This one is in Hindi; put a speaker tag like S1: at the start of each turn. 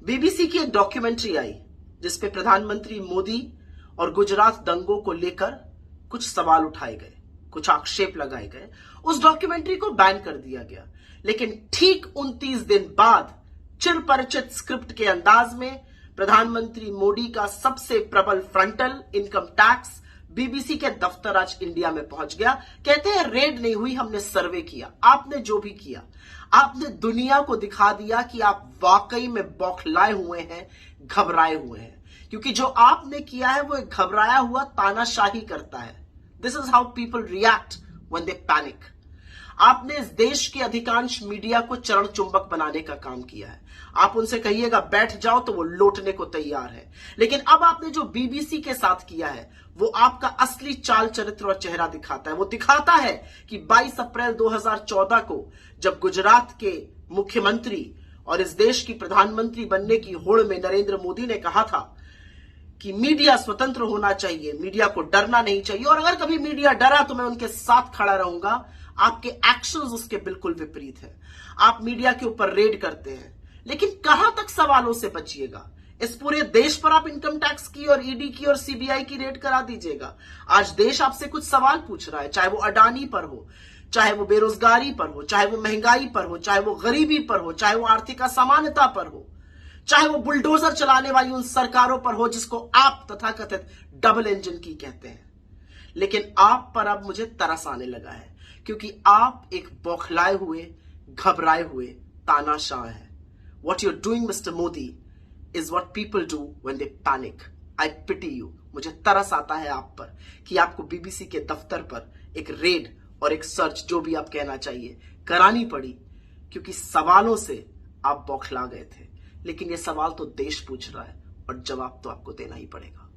S1: बीबीसी की एक डॉक्यूमेंट्री आई जिसपे प्रधानमंत्री मोदी और गुजरात दंगों को लेकर कुछ सवाल उठाए गए, कुछ आक्षेप लगाए गए। उस डॉक्यूमेंट्री को बैन कर दिया गया, लेकिन ठीक 29 दिन बाद चिरपरिचित स्क्रिप्ट के अंदाज में प्रधानमंत्री मोदी का सबसे प्रबल फ्रंटल इनकम टैक्स बीबीसी के दफ्तर आज इंडिया में पहुंच गया। कहते हैं रेड नहीं हुई, हमने सर्वे किया। आपने जो भी किया, आपने दुनिया को दिखा दिया कि आप वाकई में बौखलाए हुए हैं, घबराए हुए हैं, क्योंकि जो आपने किया है वो एक घबराया हुआ तानाशाही करता है। This is how people react when they panic. आपने इस देश के अधिकांश मीडिया को चरण चुंबक बनाने का काम किया है। आप उनसे कहिएगा बैठ जाओ तो वो लौटने को तैयार है। लेकिन अब आपने जो बीबीसी के साथ किया है वो आपका असली चाल चरित्र और चेहरा दिखाता है। वो दिखाता है कि 22 अप्रैल 2014 को जब गुजरात के मुख्यमंत्री और इस देश की प्रधानमंत्री बनने की होड़ में नरेंद्र मोदी ने कहा था कि मीडिया स्वतंत्र होना चाहिए, मीडिया को डरना नहीं चाहिए, और अगर कभी मीडिया डरा तो मैं उनके साथ खड़ा रहूंगा। आपके एक्शंस उसके बिल्कुल विपरीत हैं। आप मीडिया के ऊपर रेड करते हैं, लेकिन कहां तक सवालों से बचिएगा? इस पूरे देश पर आप इनकम टैक्स की और ईडी की और सीबीआई की रेड करा दीजिएगा। आज देश आपसे कुछ सवाल पूछ रहा है, चाहे वो अडानी पर हो, चाहे वो बेरोजगारी पर हो, चाहे वो महंगाई पर हो, चाहे वो गरीबी पर हो, चाहे वो आर्थिक असमानता पर हो, चाहे वो बुलडोजर चलाने वाली उन सरकारों पर हो जिसको आप तथाकथित डबल इंजन की कहते हैं। लेकिन आप पर अब मुझे तरस आने लगा है, क्योंकि आप एक बौखलाए हुए, घबराए हुए तानाशाह हैं। What you're doing, Mr. Modi, is what people do when they panic. I pity you. मुझे तरस आता है आप पर कि आपको बीबीसी के दफ्तर पर एक रेड और एक सर्च, जो भी आप कहना चाहिए, करानी पड़ी, क्योंकि सवालों से आप बौखला गए थे। लेकिन ये सवाल तो देश पूछ रहा है और जवाब तो आपको देना ही पड़ेगा।